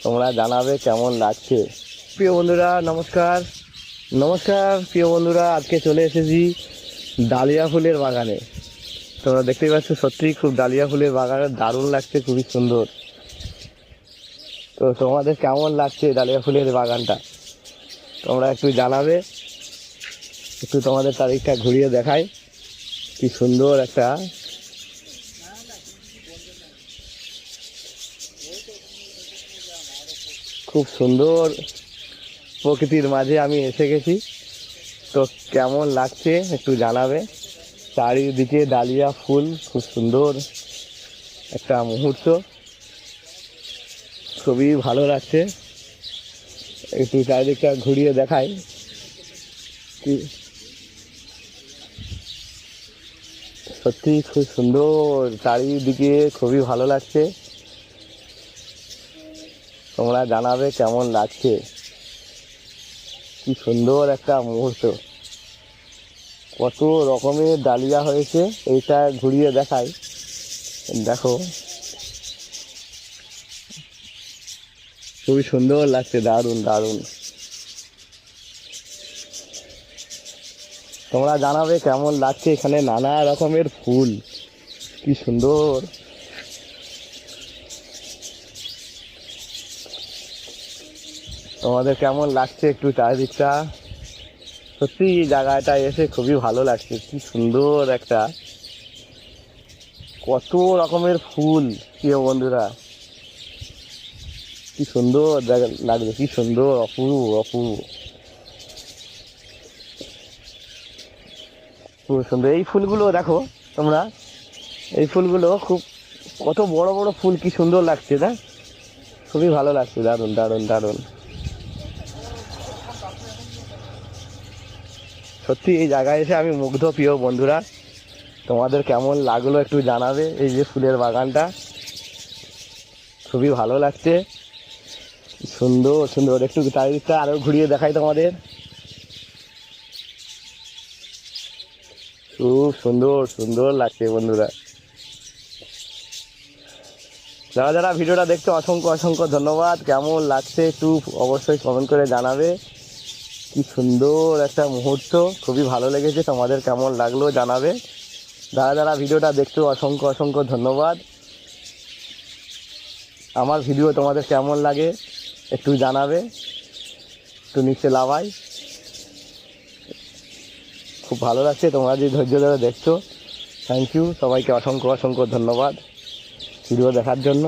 তোমরা জানাবে কেমন লাগছে। প্রিয় বন্ধুরা নমস্কার। প্রিয় বন্ধুরা, আজকে চলে এসেছি ডালিয়া ফুলের বাগানে। তোমরা দেখতেই পাচ্ছ, সত্যিই খুব ডালিয়া ফুলের বাগানে দারুণ লাগছে, খুবই সুন্দর। তো তোমাদের কেমন লাগছে ডালিয়া ফুলের বাগানটা তোমরা একটু জানাবে। একটু তোমাদের তারিখটা ঘুরিয়ে দেখাই, কি সুন্দর একটা খুব সুন্দর প্রকৃতির মাঝে আমি এসে গেছি। তো কেমন লাগছে একটু জানাবে। চারিদিকে ডালিয়া ফুল, খুব সুন্দর একটা মুহূর্ত, খুবই ভালো লাগছে। একটু চারিদিকটা ঘুরিয়ে দেখাই। কি সত্যি খুব সুন্দর, চারিদিকে খুবই ভালো লাগছে। তোমরা জানাবে কেমন লাগছে। কি সুন্দর একটা মুহূর্ত, কত রকমের ডালিয়া হয়েছে। এইটা ঘুরিয়ে দেখাই, দেখো খুবই সুন্দর লাগছে, দারুণ দারুণ। তোমরা জানাবে কেমন লাগছে। এখানে নানা রকমের ফুল, কি সুন্দর। তোমাদের কেমন লাগছে একটু চারিদিকটা। সত্যি এই জায়গাটা এসে খুবই ভালো লাগছে, কি সুন্দর একটা, কত রকমের ফুল। প্রিয় বন্ধুরা, কি সুন্দর লাগছে, কি সুন্দর, অপূর্ব অপূর্ব, খুব সুন্দর। এই ফুলগুলো দেখো তোমরা, এই ফুলগুলো খুব কত বড় বড় ফুল, কি সুন্দর লাগছে না, খুবই ভালো লাগছে, দারুণ দারুণ দারুণ। সত্যি এই জায়গায় এসে আমি মুগ্ধ। প্রিয় বন্ধুরা, তোমাদের কেমন লাগলো একটু জানাবে। এই যে ফুলের বাগানটা খুবই ভালো লাগছে, সুন্দর সুন্দর। একটু চারিদিকটা আরো ঘুরিয়ে দেখাই তোমাদের, খুব সুন্দর সুন্দর লাগছে বন্ধুরা। যারা যারা ভিডিওটা দেখছো অসংখ্য অসংখ্য ধন্যবাদ। কেমন লাগছে একটু অবশ্যই কমেন্ট করে জানাবে। কি সুন্দর একটা মুহূর্ত, খুবই ভালো লেগেছে। তোমাদের কেমন লাগলো জানাবে। যারা যারা ভিডিওটা দেখছো অসংখ্য অসংখ্য ধন্যবাদ। আমার ভিডিও তোমাদের কেমন লাগে একটু জানাবে, একটু নিচে লাভাই। খুব ভালো লাগছে, তোমরা যে ধৈর্য ধরে দেখছো। থ্যাংক ইউ, সবাইকে অসংখ্য অসংখ্য ধন্যবাদ ভিডিও দেখার জন্য।